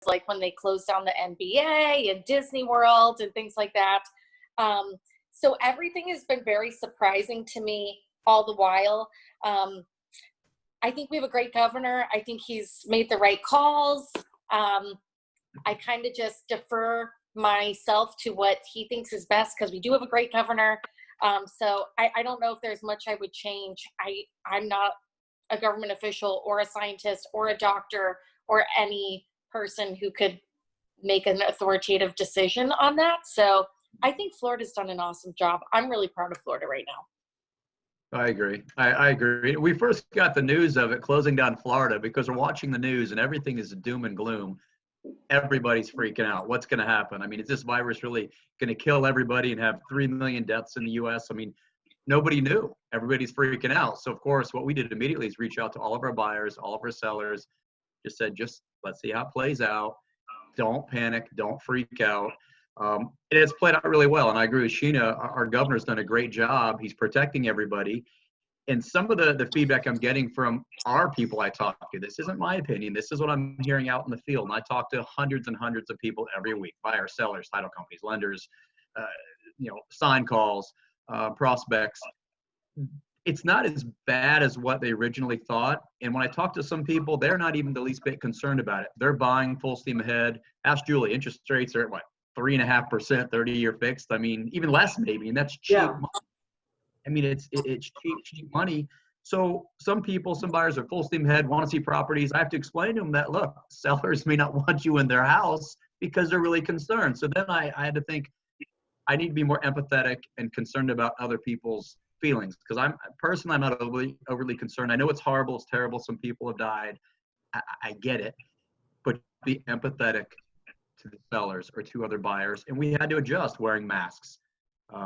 like when they closed down the NBA and Disney World and things like that. So everything has been very surprising to me all the while. I think we have a great governor. I think he's made the right calls. I kind of just defer myself to what he thinks is best because we do have a great governor. So I don't know if there's much I would change. I'm not a government official or a scientist or a doctor or any person who could make an authoritative decision on that. So I think Florida's done an awesome job. I'm really proud of Florida right now. I agree. I agree. We first got the news of it closing down Florida because we're watching the news and everything is doom and gloom. Everybody's freaking out. What's going to happen? I mean, is this virus really going to kill everybody and have 3 million deaths in the U.S.? I mean, nobody knew. Everybody's freaking out. So, of course, what we did immediately is reach out to all of our buyers, all of our sellers, just said, let's see how it plays out. Don't panic. Don't freak out. It's played out really well. And I agree with Sheena. Our governor's done a great job. He's protecting everybody. And some of the feedback I'm getting from our people I talk to, this isn't my opinion. This is what I'm hearing out in the field. And I talk to hundreds and hundreds of people every week, buyers, sellers, title companies, lenders, sign calls, prospects. It's not as bad as what they originally thought. And when I talk to some people, they're not even the least bit concerned about it. They're buying full steam ahead. Ask Julie, interest rates are at what, 3.5%, 30-year fixed? I mean, even less maybe, and that's cheap money. I mean, it's cheap money. So some buyers are full steam ahead, want to see properties. I have to explain to them that, look, sellers may not want you in their house because they're really concerned. So then I had to think, I need to be more empathetic and concerned about other people's feelings, because I'm not overly concerned. I know it's horrible, it's terrible. Some people have died. I get it, but be empathetic to the sellers or to other buyers. And we had to adjust, wearing masks,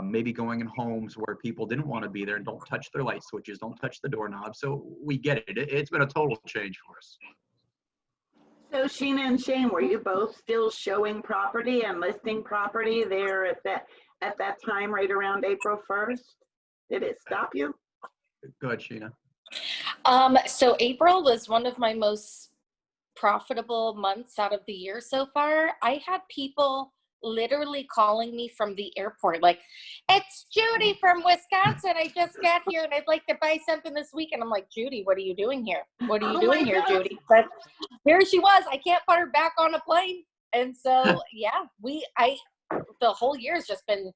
maybe going in homes where people didn't want to be there and don't touch their light switches, don't touch the doorknob. So we get it. It's been a total change for us. So Sheena and Shane, were you both still showing property and listing property there at that time, right around April 1st? Did it stop you? Go ahead, Sheena. So April was one of my most profitable months out of the year so far. I had people literally calling me from the airport, like, it's Judy from Wisconsin. I just got here and I'd like to buy something this week. And I'm like, Judy, what are you doing here? What are you doing here, Judy? But here she was. I can't put her back on a plane. And so, yeah, the whole year has just been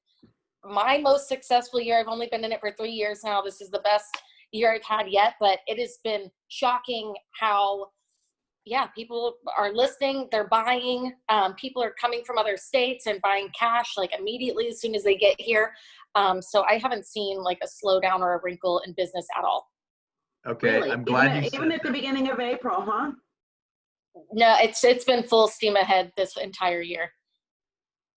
my most successful year. I've only been in it for 3 years now. This is the best year I've had yet, but it has been shocking how, people are listing, they're buying, people are coming from other states and buying cash like immediately as soon as they get here. So I haven't seen like a slowdown or a wrinkle in business at all. Okay, really? I'm glad even at the beginning of April, huh? No, it's been full steam ahead this entire year.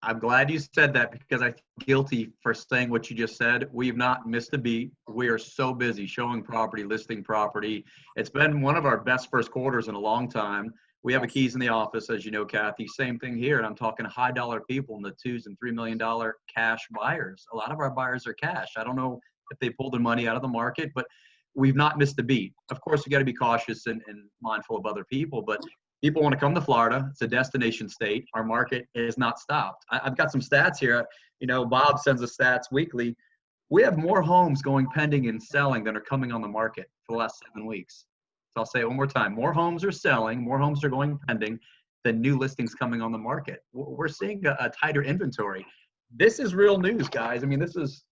I'm glad you said that, because I feel guilty for saying what you just said. We've not missed a beat. We are so busy showing property, listing property. It's been one of our best first quarters in a long time. We have a keys in the office, as you know, Cathy. Same thing here. And I'm talking high dollar people in the $2 and $3 million cash buyers. A lot of our buyers are cash. I don't know if they pulled their money out of the market, but we've not missed a beat. Of course, we got to be cautious and mindful of other people, but people want to come to Florida. It's a destination state. Our market is not stopped. I've got some stats here. Bob sends us stats weekly. We have more homes going pending and selling than are coming on the market for the last 7 weeks. So I'll say it one more time. More homes are selling, more homes are going pending than new listings coming on the market. We're seeing a tighter inventory. This is real news, guys. I mean, this is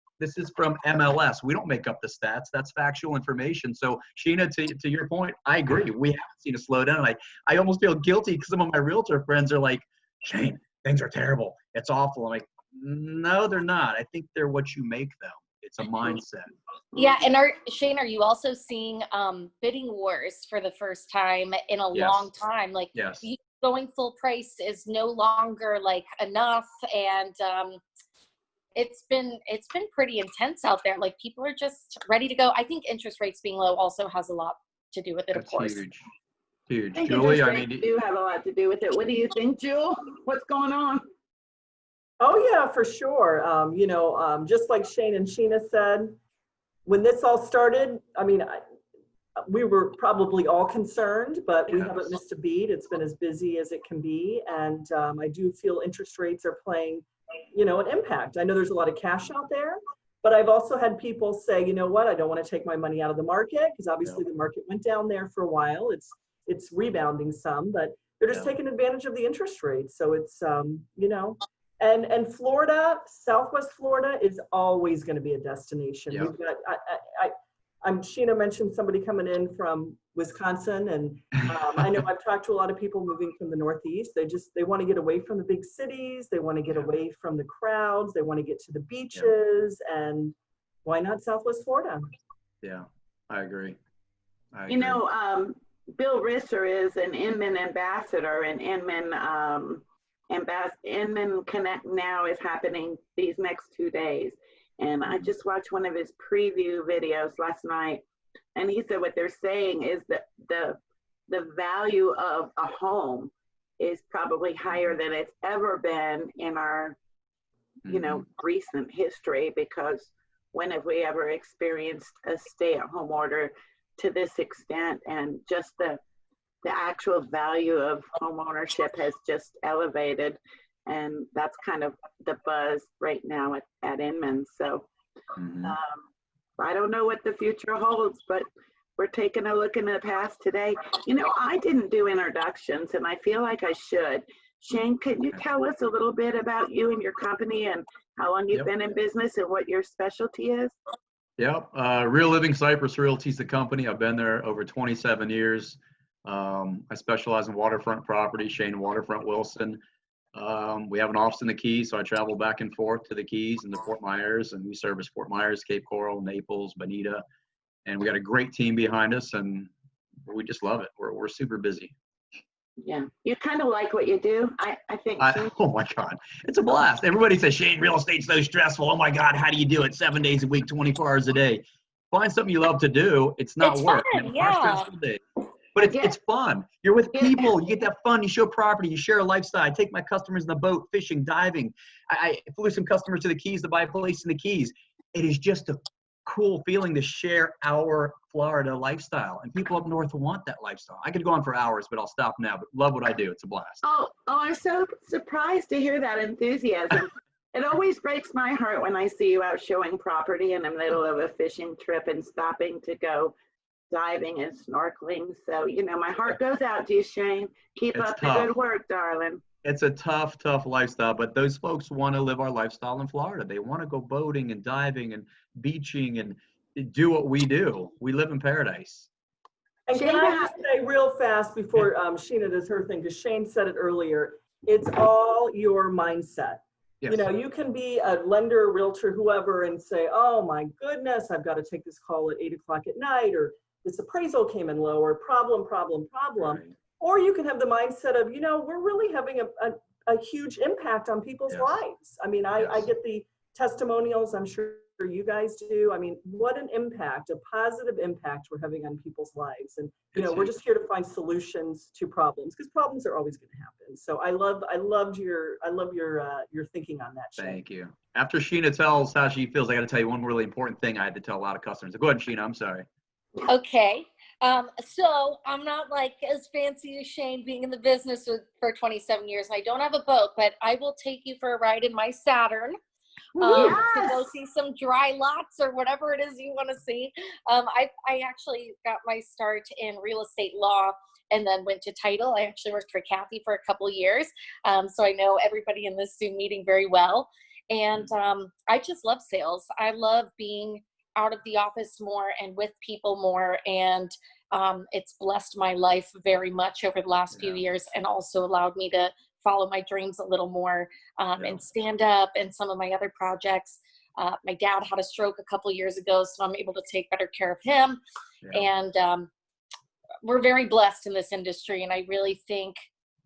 from MLS. We don't make up the stats. That's factual information. So Sheena, to your point, I agree. We haven't seen a slowdown. I almost feel guilty because some of my realtor friends are like, Shane, things are terrible. It's awful. I'm like, no, they're not. I think they're what you make them. It's a mindset. Yeah. And Shane, are you also seeing bidding wars for the first time in a long time? Like, going full price is no longer like enough. And it's been pretty intense out there. Like, people are just ready to go. I think interest rates being low also has a lot to do with it, of course. Huge. I think Julie, interest rates do have a lot to do with it. What do you think, Jewel? What's going on? Oh yeah, for sure. Just like Shane and Sheena said, when this all started, I mean, we were probably all concerned, but we Yes. haven't missed a beat. It's been as busy as it can be. And I do feel interest rates are playing, an impact. I know there's a lot of cash out there, but I've also had people say, you know what, I don't want to take my money out of the market, because obviously the market went down there for a while. It's rebounding some, but they're just taking advantage of the interest rates. So it's, and Florida, Southwest Florida is always going to be a destination. Yep. We've got, Sheena mentioned somebody coming in from Wisconsin, and I know I've talked to a lot of people moving from the Northeast. They want to get away from the big cities. They want to get away from the crowds. They want to get to the beaches, and why not Southwest Florida? Yeah, I agree. Bill Risser is an Inman ambassador, and Inman Connect Now is happening these next 2 days. And I just watched one of his preview videos last night, and he said what they're saying is that the value of a home is probably higher than it's ever been in our, recent history, because when have we ever experienced a stay-at-home order to this extent? And just the actual value of home ownership has just elevated. And that's kind of the buzz right now at Inman. So I don't know what the future holds, but we're taking a look in the past today. I didn't do introductions, and I feel like I should. Shane, can you tell us a little bit about you and your company and how long you've been in business and what your specialty is? Yep. Real Living Cypress Realty is the company. I've been there over 27 years. I specialize in waterfront property, Shane Waterfront Wilson. We have an office in the Keys, so I travel back and forth to the Keys and the Fort Myers, and we service Fort Myers, Cape Coral, Naples, Bonita, and we got a great team behind us, and we just love it. We're super busy. Yeah, you kind of like what you do. I think. Oh my God, it's a blast. Everybody says, Shane, real estate's so stressful. Oh my God, how do you do it 7 days a week, 24 hours a day? Find something you love to do. It's not work. Fun, yeah. Stressful day. But it's fun. You're with people. You get that fun. You show property. You share a lifestyle. I take my customers in the boat, fishing, diving. I flew some customers to the Keys to buy a place in the Keys. It is just a cool feeling to share our Florida lifestyle. And people up north want that lifestyle. I could go on for hours, but I'll stop now. But love what I do. It's a blast. Oh, I'm so surprised to hear that enthusiasm. It always breaks my heart when I see you out showing property in the middle of a fishing trip and stopping to go diving and snorkeling. So, my heart goes out to you, Shane. Keep up the good work, darling. It's a tough lifestyle, but those folks want to live our lifestyle in Florida. They want to go boating and diving and beaching and do what we do. We live in paradise. And can I just say real fast before Sheena does her thing, because Shane said it earlier, it's all your mindset. Yes. You can be a lender, realtor, whoever, and say, oh my goodness, I've got to take this call at 8 o'clock at night, or this appraisal came in low, or problem. Right. Or you can have the mindset of, we're really having a huge impact on people's lives. I mean, I get the testimonials, I'm sure you guys do. I mean, what an impact, a positive impact we're having on people's lives. And, we're just here to find solutions to problems, because problems are always going to happen. So I love your thinking on that, Shane. Thank you. After Sheena tells how she feels, I got to tell you one really important thing I had to tell a lot of customers. Go ahead, Sheena, I'm sorry. Okay. So I'm not like as fancy as Shane, being in the business for 27 years. I don't have a boat, but I will take you for a ride in my Saturn to go see some dry lots or whatever it is you want to see. I actually got my start in real estate law and then went to title. I actually worked for Cathy for a couple of years. So I know everybody in this Zoom meeting very well. And I just love sales. I love being out of the office more and with people more, and it's blessed my life very much over the last few years, and also allowed me to follow my dreams a little more and stand up and some of my other projects. My dad had a stroke a couple years ago, so I'm able to take better care of him. And we're very blessed in this industry, and I really think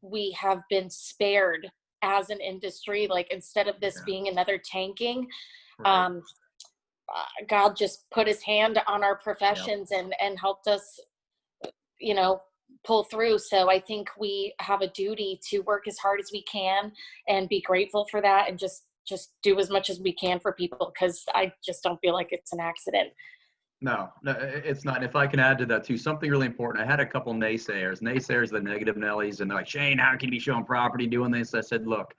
we have been spared as an industry. Like, instead of this being another tanking, God just put his hand on our professions and helped us, pull through. So I think we have a duty to work as hard as we can and be grateful for that, and just do as much as we can for people, because I just don't feel like it's an accident. No, no, it's not. If I can add to that too, something really important. I had a couple naysayers, the negative Nellies, and they're like, Shane, how can you be showing property doing this? I said, look,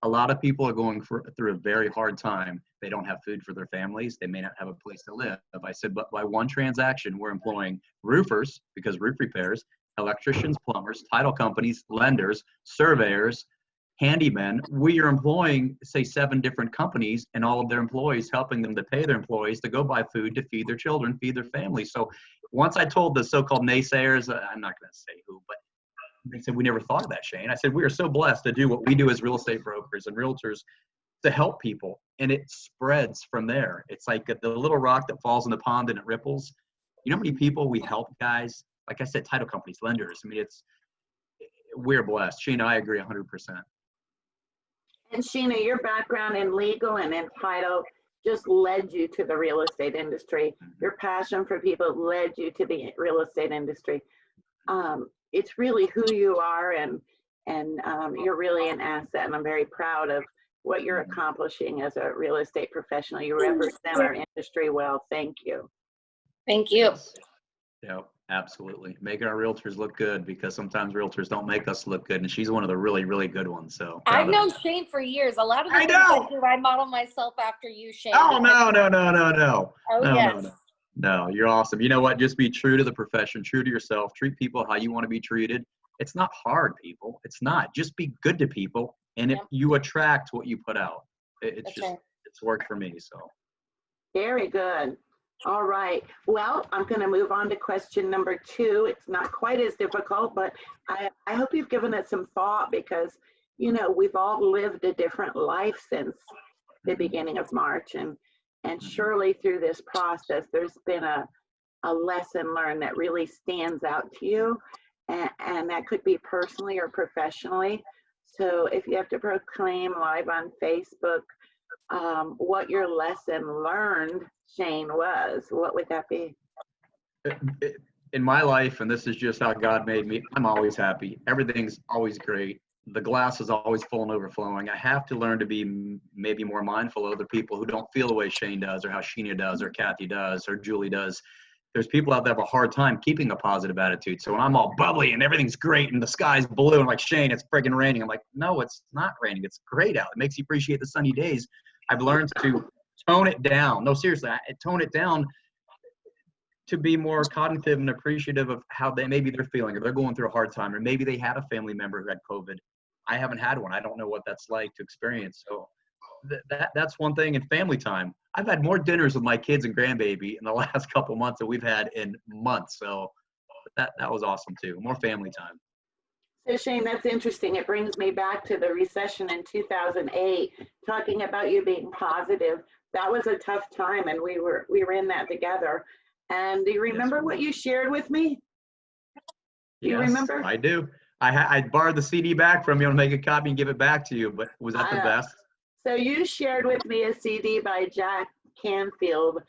a lot of people are going through a very hard time. They don't have food for their families. They may not have a place to live. I said, but by one transaction, we're employing roofers because roof repairs, electricians, plumbers, title companies, lenders, surveyors, handymen. We are employing, say, 7 different companies and all of their employees, helping them to pay their employees to go buy food, to feed their children, feed their families. So once I told the so-called naysayers, I'm not going to say who, but they said, we never thought of that, Shane. I said, we are so blessed to do what we do as real estate brokers and realtors to help people. And it spreads from there. It's like the little rock that falls in the pond and it ripples. You know how many people we help, guys? Like I said, title companies, lenders. I mean, we're blessed. Sheena, I agree 100%. And Sheena, your background in legal and in title just led you to the real estate industry. Your passion for people led you to the real estate industry. It's really who you are, and you're really an asset, and I'm very proud of what you're accomplishing as a real estate professional. You represent our industry well. Thank you. Thank you. Yeah, absolutely. Making our realtors look good, because sometimes realtors don't make us look good, and she's one of the really, really good ones. So I've known Shane for years. A lot of the things I do, I model myself after you, Shane. Oh, no. Oh, yes. No, you're awesome. You know what? Just be true to the profession, true to yourself, treat people how you want to be treated. It's not hard, people. It's not. Just be good to people, and if you attract what you put out. It's worked for me. So very good. All right. Well, I'm going to move on to question number 2. It's not quite as difficult, but I hope you've given it some thought, because, you know, we've all lived a different life since the beginning of March. And surely through this process, there's been a lesson learned that really stands out to you. And that could be personally or professionally. So if you have to proclaim live on Facebook what your lesson learned, Shane, was, what would that be? In my life, and this is just how God made me, I'm always happy. Everything's always great. The glass is always full and overflowing. I have to learn to be maybe more mindful of other people who don't feel the way Shane does, or how Sheena does, or Cathy does, or Julie does. There's people out there have a hard time keeping a positive attitude. So when I'm all bubbly and everything's great and the sky's blue, and I'm like, Shane, it's friggin' raining. I'm like, no, it's not raining. It's great out. It makes you appreciate the sunny days. I've learned to tone it down. No, seriously, tone it down to be more cognitive and appreciative of how maybe they're feeling, or they're going through a hard time, or maybe they had a family member who had COVID. I haven't had one. I don't know what that's like to experience. So that's one thing. In family time, I've had more dinners with my kids and grandbaby in the last couple months than we've had in months. So that was awesome too. More family time. So Shane, that's interesting. It brings me back to the recession in 2008, talking about you being positive. That was a tough time, and we were in that together. And do you remember what you shared with me? Do you remember? I do. I borrowed the CD back from you and make a copy and give it back to you, but was that the best? So you shared with me a CD by Jack Canfield,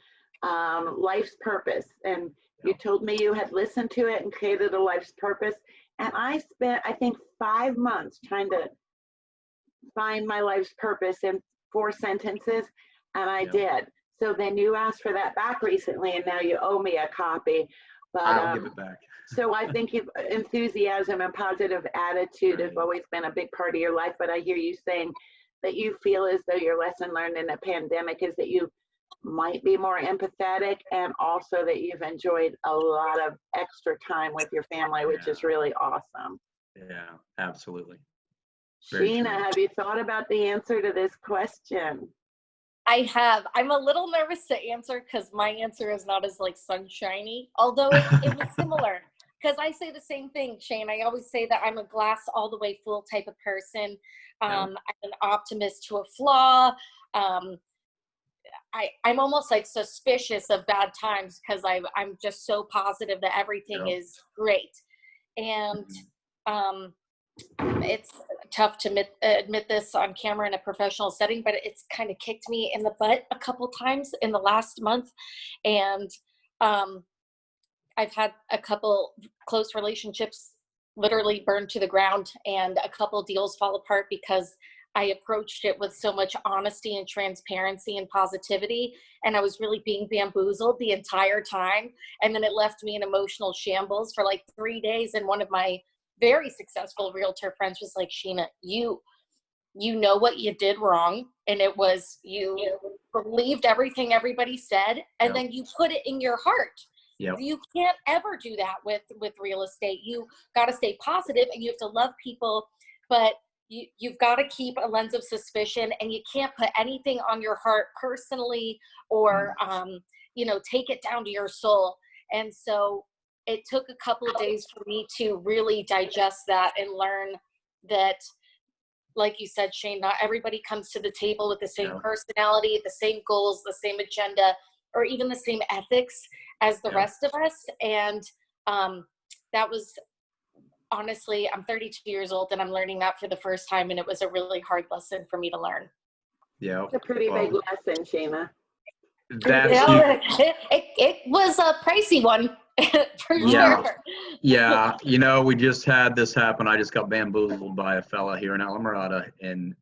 Life's Purpose. And you told me you had listened to it and created a life's purpose. And I spent, I think, 5 months trying to find my life's purpose in 4 sentences, and I did. So then you asked for that back recently, and now you owe me a copy. But I'll give it back. So I think enthusiasm and positive attitude has always been a big part of your life. But I hear you saying that you feel as though your lesson learned in the pandemic is that you might be more empathetic, and also that you've enjoyed a lot of extra time with your family, which is really awesome. Yeah, absolutely. Sheena, have you thought about the answer to this question? I have. I'm a little nervous to answer because my answer is not as like sunshiny, although it was similar. Because I say the same thing, Shane. I always say that I'm a glass all the way full type of person. I'm an optimist to a flaw. I'm almost like suspicious of bad times because I'm just so positive that everything is great. And it's tough to admit this on camera in a professional setting, but it's kind of kicked me in the butt a couple times in the last month. And I've had a couple close relationships literally burned to the ground, and a couple deals fall apart because I approached it with so much honesty and transparency and positivity. And I was really being bamboozled the entire time. And then it left me in emotional shambles for like 3 days. And one of my very successful realtor friends was like, Sheena, you know what you did wrong. And it was, you believed everything everybody said, and then you put it in your heart. Yep. You can't ever do that with real estate. You got to stay positive, and you have to love people, but you've got to keep a lens of suspicion, and you can't put anything on your heart personally or, take it down to your soul. And so it took a couple of days for me to really digest that and learn that, like you said, Shane, not everybody comes to the table with the same personality, the same goals, the same agenda, or even the same ethics as the rest of us. And that was, honestly, I'm 32 years old and I'm learning that for the first time. And it was a really hard lesson for me to learn. Yeah. It's a pretty big lesson, Sheena. It was a pricey one. For sure. Yeah. We just had this happen. I just got bamboozled by a fella here in Alamorada, and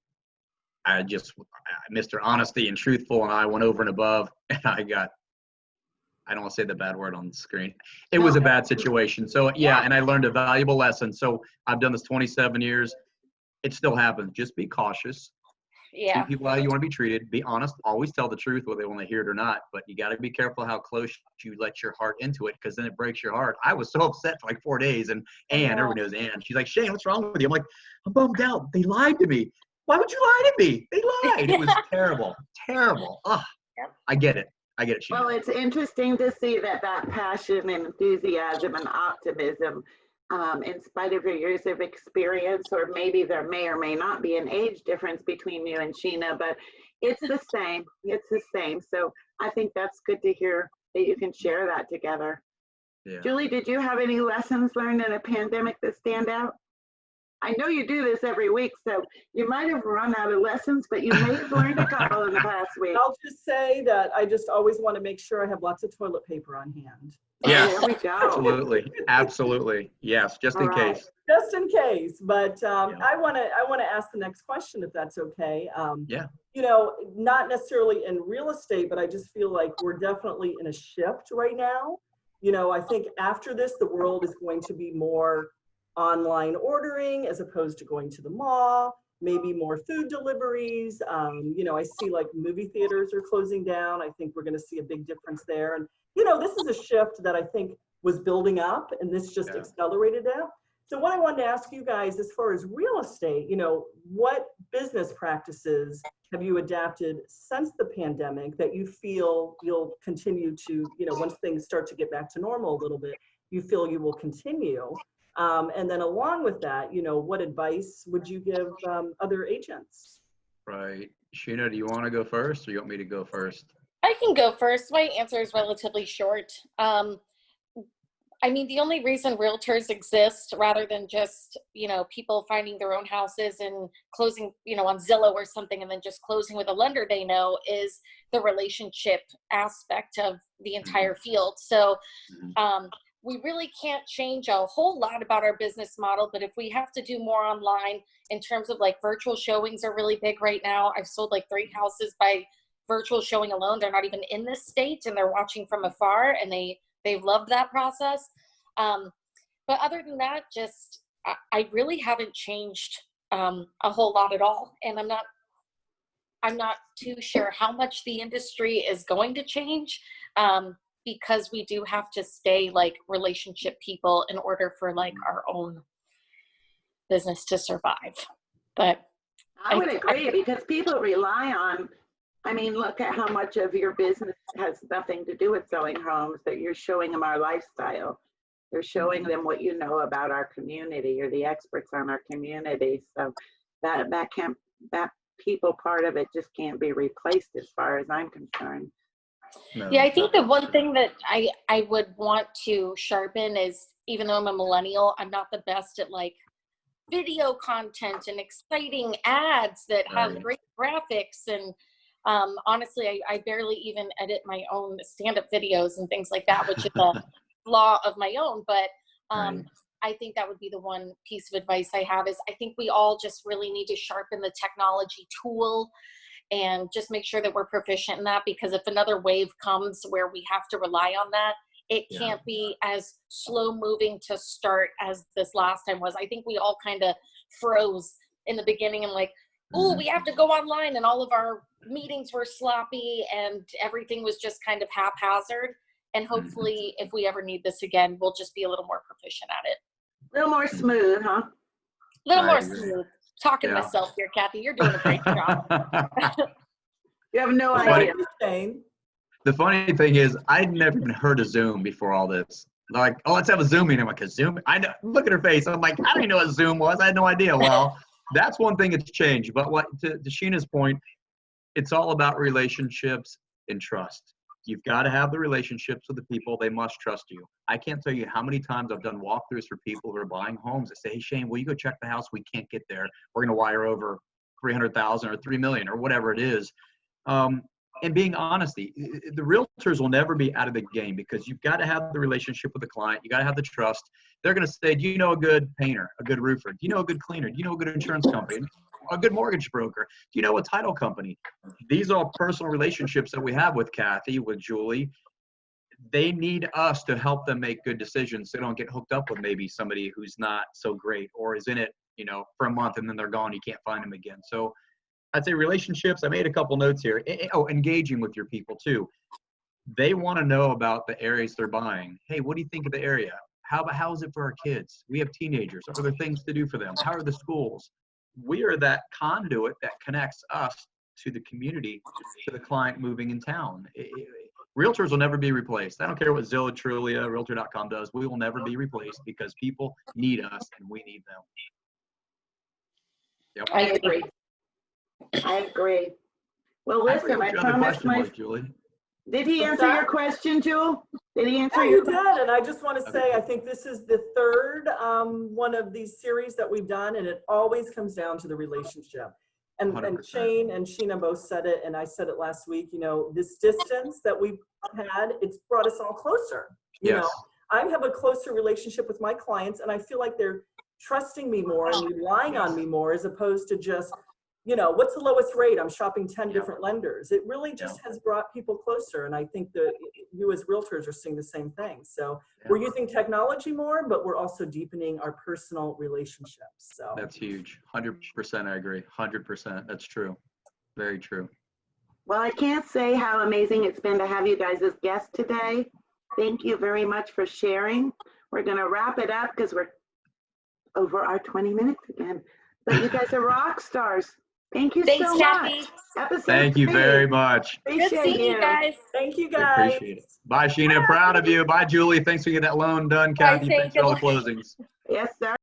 Mr. Honesty and Truthful, and I went over and above, and I don't want to say the bad word on the screen. It was a bad situation. So and I learned a valuable lesson. So I've done this 27 years. It still happens. Just be cautious. Treat people how you want to be treated. Be honest. Always tell the truth, whether they want to hear it or not. But you got to be careful how close you let your heart into it, because then it breaks your heart. I was so upset for like 4 days. And everybody knows Ann. She's like, Shane, what's wrong with you? I'm like, I'm bummed out. They lied to me. Why would you lie to me? They lied. It was terrible. Terrible. Oh, I get it. Sheena. Well, it's interesting to see that passion and enthusiasm and optimism, in spite of your years of experience, or maybe there may or may not be an age difference between you and Sheena, but it's the same. It's the same. So I think that's good to hear that you can share that together. Yeah. Julie, did you have any lessons learned in a pandemic that stand out? I know you do this every week, so you might have run out of lessons, but you may have learned a couple in the past week. I'll just say that I just always want to make sure I have lots of toilet paper on hand. Yeah, there we go. Absolutely. Yes, just in case. Just in case. But I want to ask the next question, if that's okay. Not necessarily in real estate, but I just feel like we're definitely in a shift right now. I think after this, the world is going to be more online ordering as opposed to going to the mall, maybe more food deliveries. I see like movie theaters are closing down. I think we're going to see a big difference there. And, this is a shift that I think was building up, and this just accelerated that. So what I wanted to ask you guys, as far as real estate, what business practices have you adapted since the pandemic that you feel you'll continue to, once things start to get back to normal a little bit, you feel you will continue? And then along with that, what advice would you give other agents? Right. Sheena, do you want to go first, or you want me to go first? I can go first. My answer is relatively short. The only reason realtors exist, rather than just, people finding their own houses and closing, on Zillow or something, and then just closing with a lender they know, is the relationship aspect of the entire field. So, we really can't change a whole lot about our business model, but if we have to do more online in terms of like virtual showings are really big right now. I've sold like 3 houses by virtual showing alone. They're not even in this state and they're watching from afar, and they've loved that process. But other than that, just, I really haven't changed a whole lot at all. And I'm not too sure how much the industry is going to change. Because we do have to stay like relationship people in order for like our own business to survive. But I would agree, because people rely on, look at how much of your business has nothing to do with selling homes, that you're showing them our lifestyle. You're showing them what you know about our community. You're the experts on our community. So that people part of it just can't be replaced as far as I'm concerned. No, I think the one thing that I would want to sharpen is, even though I'm a millennial, I'm not the best at like video content and exciting ads that have great graphics. And honestly, I barely even edit my own stand-up videos and things like that, which is a flaw of my own. But I think that would be the one piece of advice I have is I think we all just really need to sharpen the technology tool and just make sure that we're proficient in that, because if another wave comes where we have to rely on that, it can't be as slow moving to start as this last time was. I think we all kind of froze in the beginning and like, oh, we have to go online, and all of our meetings were sloppy and everything was just kind of haphazard. And hopefully if we ever need this again, we'll just be a little more proficient at it. A little more smooth, huh? A little more smooth. Talking to myself here, Cathy. You're doing a great job. You have no idea. The funny thing is, I'd never even heard of Zoom before all this. They're like, oh, let's have a Zoom meeting. I'm like, a Zoom? I know. Look at her face. I'm like, I didn't even know what Zoom was. I had no idea. Well, that's one thing that's changed. But what to Sheena's point, it's all about relationships and trust. You've got to have the relationships with the people. They must trust you. I can't tell you how many times I've done walkthroughs for people who are buying homes that say, hey, Shane, will you go check the house? We can't get there. We're going to wire over $300,000 or $3 million or whatever it is. And being honest, the realtors will never be out of the game, because you've got to have the relationship with the client. You got to have the trust. They're going to say, do you know a good painter, a good roofer? Do you know a good cleaner? Do you know a good insurance company? A good mortgage broker? Do you know a title company? These are personal relationships that we have with Cathy, with Julie. They need us to help them make good decisions so they don't get hooked up with maybe somebody who's not so great or is in it, for a month and then they're gone. You can't find them again. So I'd say relationships. I made a couple notes here. Oh, engaging with your people too. They want to know about the areas they're buying. Hey, what do you think of the area? How is it for our kids? We have teenagers. Are there things to do for them? How are the schools? We are that conduit that connects us to the community, to the client moving in town. Realtors will never be replaced. I don't care what Zillow, Trulia, Realtor.com does. We will never be replaced because people need us and we need them. Yep. I agree. Well, listen, I promised Julie. Did he answer your question, Jewel? Did he answer Yeah, your you did. And I just want to say, I think this is the third one of these series that we've done, and it always comes down to the relationship. And Shane and Sheena both said it, and I said it last week, this distance that we've had, it's brought us all closer. You know, I have a closer relationship with my clients, and I feel like they're trusting me more and relying on me more, as opposed to just, what's the lowest rate? I'm shopping 10 different lenders. It really just has brought people closer. And I think that you as realtors are seeing the same thing. So we're using technology more, but we're also deepening our personal relationships. So that's huge. 100%. I agree. 100%. That's true. Very true. Well, I can't say how amazing it's been to have you guys as guests today. Thank you very much for sharing. We're going to wrap it up because we're over our 20 minutes again. But you guys are rock stars. Thank you so Cathy. much. Thank you very much. Good seeing you guys. Thank you, guys. Appreciate it. Bye, Sheena. Proud of you. Bye, Julie. Thanks for getting that loan done. Cathy, thanks for all the closings. Yes, sir.